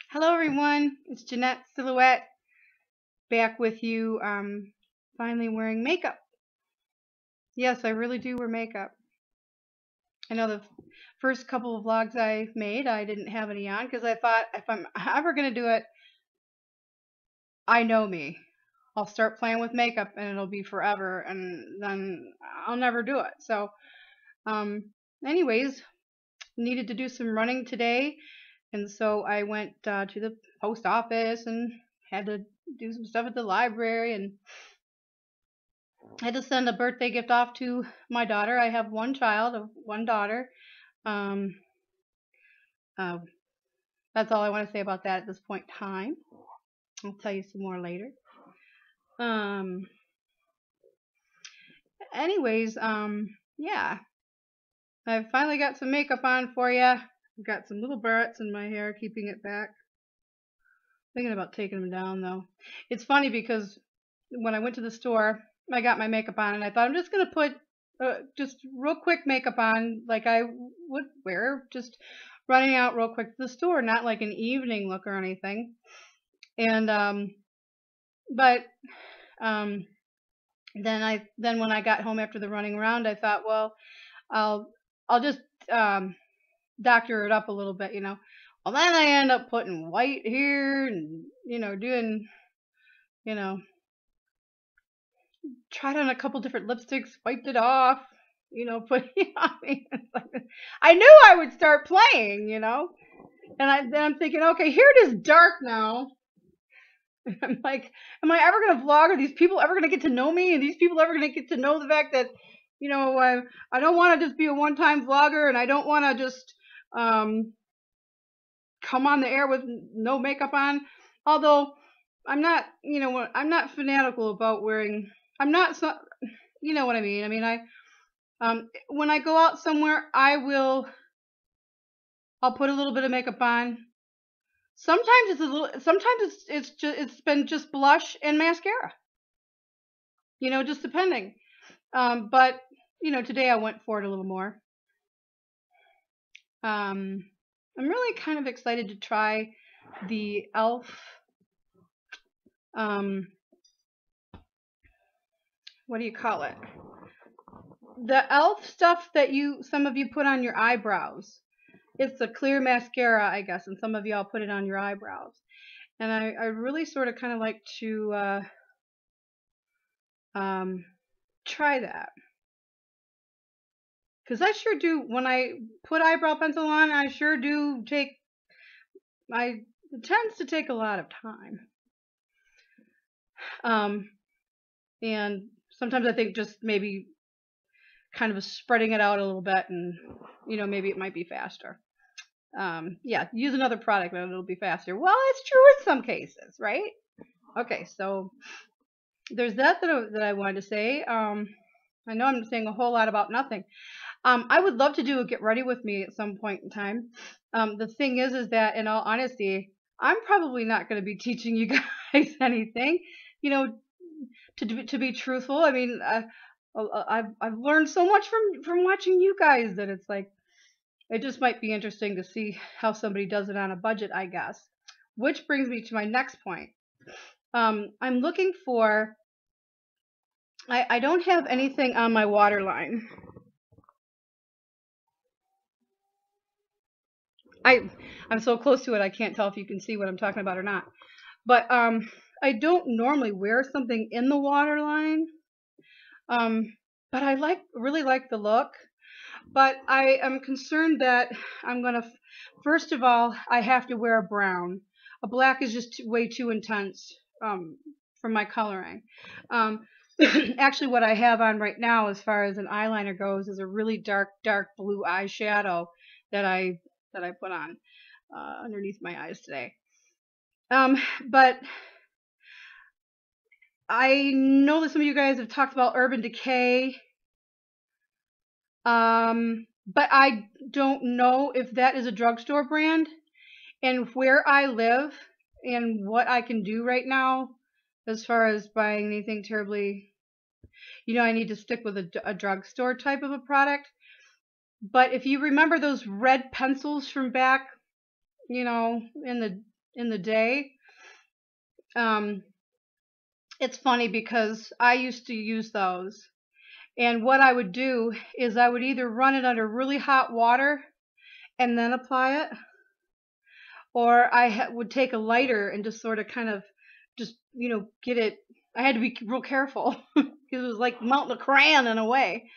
Hello everyone, it's Jeanette Silhouette back with you. Finally wearing makeup. Yes, I really do wear makeup. I know the first couple of vlogs I made, I didn't have any on because I thought if I'm ever gonna do it, I know me. I'll start playing with makeup and it'll be forever, and then I'll never do it. So, um, anyways, needed to do some running today, and so I went to the post office and had to do some stuff at the library and I had to send a birthday gift off to my daughter. I have one child, one daughter. Um, uh, that's all I want to say about that at this point in time. I'll tell you some more later. Um, yeah, I finally got some makeup on for you. I've got some little barrettes in my hair, keeping it back. Thinking about taking them down though. It's funny because when I went to the store, I got my makeup on and I thought I'm just gonna put just real quick makeup on like I would wear, just running out real quick to the store, not like an evening look or anything. And but um, then when I got home after the running around, I thought, well, I'll I'll just doctor it up a little bit, you know. Well, then I end up putting white here and doing you know tried on a couple different lipsticks, wiped it off, put I mean, I knew I would start playing, and then I'm thinking, okay, here it is dark now. I'm like, am I ever gonna vlog? Are these people ever gonna get to know me? Are these people ever gonna get to know the fact that, I don't want to just be a one-time vlogger, and I don't want to just um, come on the air with no makeup on. Although I'm not, I'm not fanatical about wearing. I'm not so, you know what I mean. I mean, when I go out somewhere, I'll put a little bit of makeup on. Sometimes it's a little. Sometimes it's been just blush and mascara. Just depending. But today I went for it a little more. I'm really kind of excited to try the e.l.f. Um, what do you call it? The e.l.f. stuff that some of you put on your eyebrows. It's a clear mascara, I guess, and some of y'all put it on your eyebrows. And I really sort of kind of like to try that. Because I sure do, when I put eyebrow pencil on, I sure do it tends to take a lot of time. And sometimes I think just maybe kind of spreading it out a little bit and, maybe it might be faster. Yeah, use another product and it'll be faster. Well, it's true in some cases, right? Okay, so there's that I wanted to say. I know I'm saying a whole lot about nothing. I would love to do a get ready with me at some point in time. The thing is that in all honesty, I'm probably not going to be teaching you guys anything. To be truthful, I mean, I've learned so much from watching you guys that it's like it just might be interesting to see how somebody does it on a budget, I guess. Which brings me to my next point. I'm looking for. I don't have anything on my waterline. I'm so close to it I can't tell if you can see what I'm talking about or not. But I don't normally wear something in the waterline. But I really like the look. But I am concerned that I'm gonna first of all I have to wear a brown. A black is just way too intense for my coloring. Actually, what I have on right now, as far as an eyeliner goes, is a really dark blue eyeshadow that I put on underneath my eyes today. But I know that some of you guys have talked about Urban Decay. But I don't know if that is a drugstore brand, and where I live and what I can do right now as far as buying anything terribly, I need to stick with a drugstore type of a product. But if you remember those red pencils from back, in in the day. Um, it's funny because I used to use those. And what I would do is I would either run it under really hot water and then apply it, or would take a lighter and just sort of kind of just, get it. I had to be real careful because it was like melting a crayon in a way.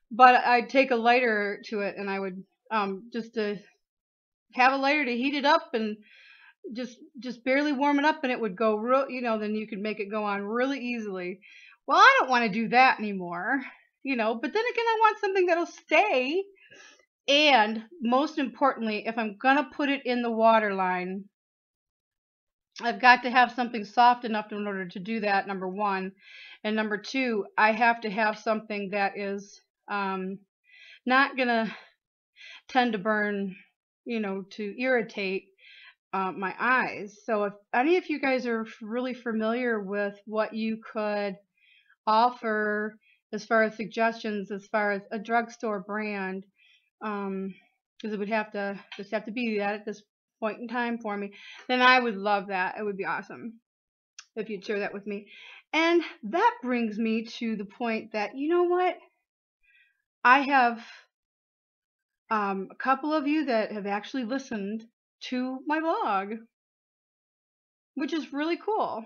But I'd take a lighter to it and I would just to have a lighter to heat it up and just barely warm it up and it would go real, then you could make it go on really easily. Well, I don't want to do that anymore, but then again, I want something that'll stay. And most importantly, if I'm going to put it in the water line, I've got to have something soft enough in order to do that, number one. And number two, I have to have something that is not going to tend to burn, to irritate my eyes. So if any of you guys are really familiar with what you could offer as far as suggestions, as far as a drugstore brand, because it would have to be that at this point in time for me, then I would love that. It would be awesome if you'd share that with me. And that brings me to the point that, you know what? I have a couple of you that have actually listened to my blog, which is really cool.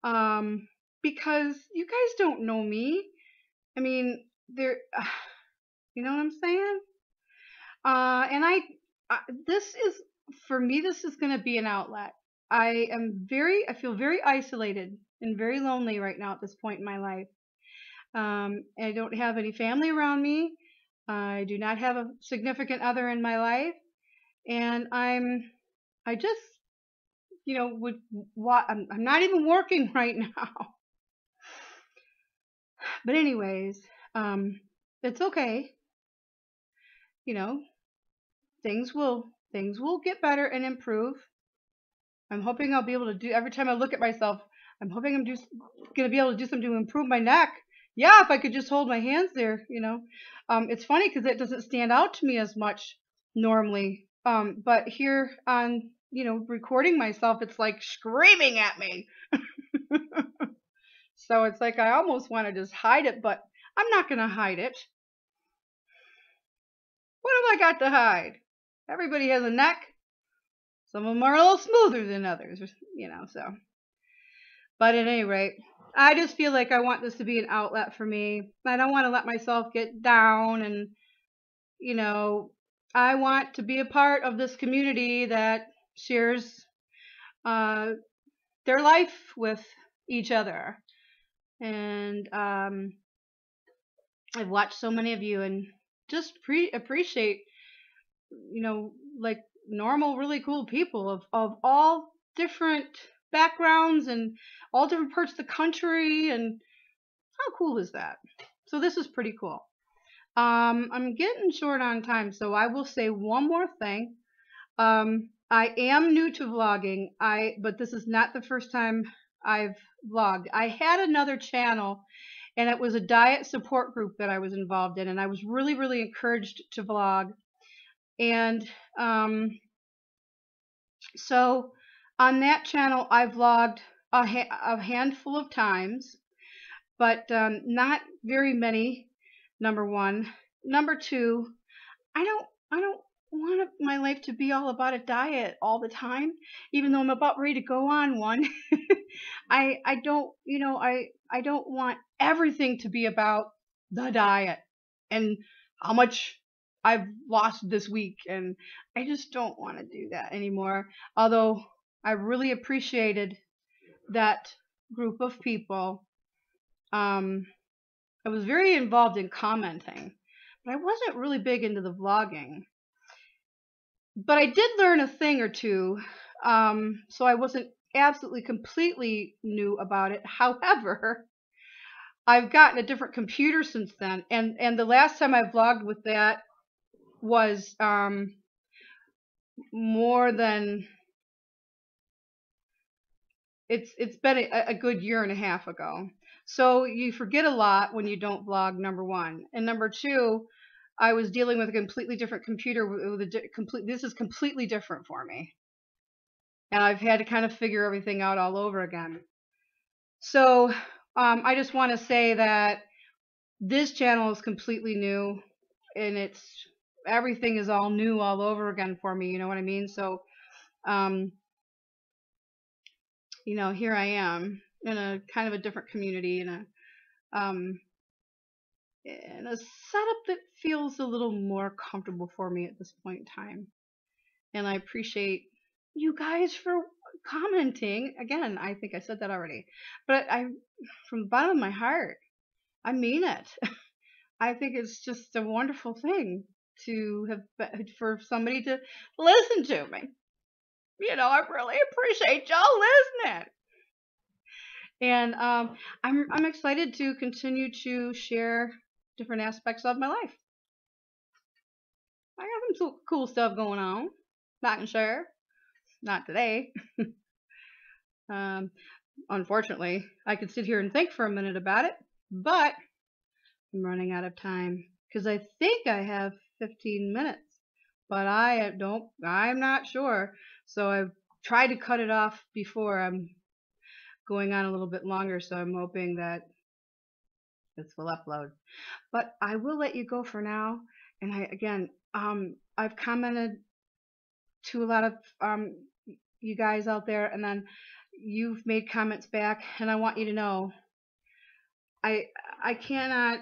Because you guys don't know me. I mean, you know what I'm saying? And this is, for me, this is going to be an outlet. I feel very isolated and very lonely right now at this point in my life. I don't have any family around me. I do not have a significant other in my life. And I just, I'm not even working right now. But anyways, it's okay. Things will get better and improve. I'm hoping I'll be able to do, every time I look at myself, I'm hoping I'm just going to be able to do something to improve my neck. Yeah, if I could just hold my hands there, It's funny because it doesn't stand out to me as much normally. But here on, recording myself, it's like screaming at me. So it's like I almost want to just hide it, but I'm not going to hide it. What have I got to hide? Everybody has a neck. Some of them are a little smoother than others, so. But at any rate, I just feel like I want this to be an outlet for me. I don't want to let myself get down, and, I want to be a part of this community that shares their life with each other. And I've watched so many of you and just appreciate, like normal, really cool people of all different backgrounds and all different parts of the country. And how cool is that? So this is pretty cool. I'm getting short on time, so I will say one more thing. I am new to vlogging, but this is not the first time I've vlogged. I had another channel, and it was a diet support group that I was involved in, and I was really, really encouraged to vlog. And so on that channel, I vlogged a handful of times, but not very many, number one. Number two, I don't want my life to be all about a diet all the time, even though I'm about ready to go on one. I don't, I don't want everything to be about the diet and how much I've lost this week, and I just don't want to do that anymore. Although I really appreciated that group of people. I was very involved in commenting, but I wasn't really big into the vlogging. But I did learn a thing or two, so I wasn't absolutely completely new about it. However, I've gotten a different computer since then, and the last time I vlogged with that was more than, it's been a good year and a half ago. So you forget a lot when you don't vlog, number one. And number two, I was dealing with a completely different computer. This is completely different for me. and I've had to kind of figure everything out all over again. So I just want to say that this channel is completely new, and everything is all new all over again for me. You know what I mean? So um, here I am in a kind of a different community, um, in a setup that feels a little more comfortable for me at this point in time. And I appreciate you guys for commenting. Again, I think I said that already, but from the bottom of my heart, I mean it. I think it's just a wonderful thing to for somebody to listen to me. I really appreciate y'all listening. And I'm excited to continue to share different aspects of my life. I got some cool stuff going on. Not gonna share. Not today. Unfortunately, I could sit here and think for a minute about it, but I'm running out of time because I think I have 15 minutes, but I'm not sure. So I've tried to cut it off before I'm going on a little bit longer, so I'm hoping that this will upload. But I will let you go for now. And I've commented to a lot of you guys out there, and then you've made comments back, and I want you to know I cannot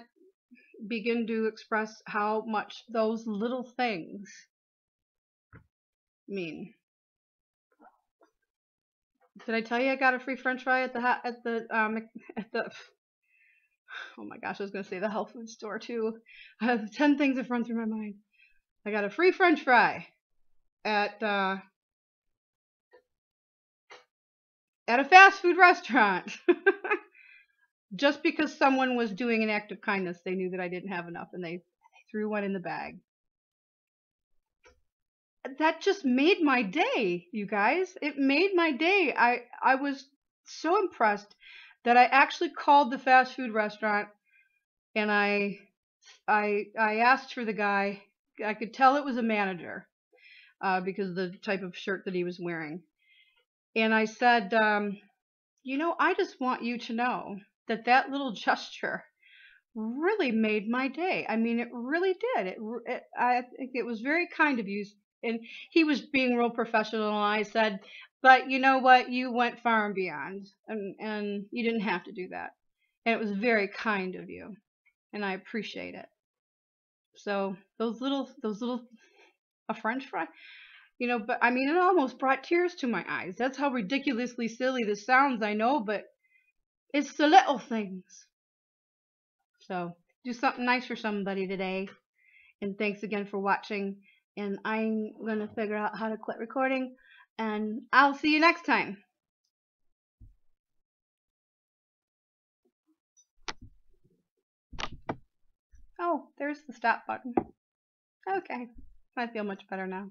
begin to express how much those little things mean. Did I tell you I got a free French fry at the oh my gosh, I was gonna say the health food store too. I have 10 things that run through my mind. I got a free French fry at a fast food restaurant. Just because someone was doing an act of kindness, they knew that I didn't have enough, and they threw one in the bag. That just made my day, you guys. It made my day. I was so impressed that I actually called the fast food restaurant, and I asked for the guy. I could tell it was a manager because of the type of shirt that he was wearing. And I said, I just want you to know that little gesture really made my day. I mean, it really did. I think it was very kind of you. And he was being real professional. And I said, but you know what? You went far and beyond, and you didn't have to do that. And it was very kind of you, and I appreciate it. So those little a French fry, but I mean, it almost brought tears to my eyes. That's how ridiculously silly this sounds, I know, but it's the little things. So do something nice for somebody today. And thanks again for watching. And I'm going to figure out how to quit recording. And I'll see you next time. Oh, there's the stop button. Okay. I feel much better now.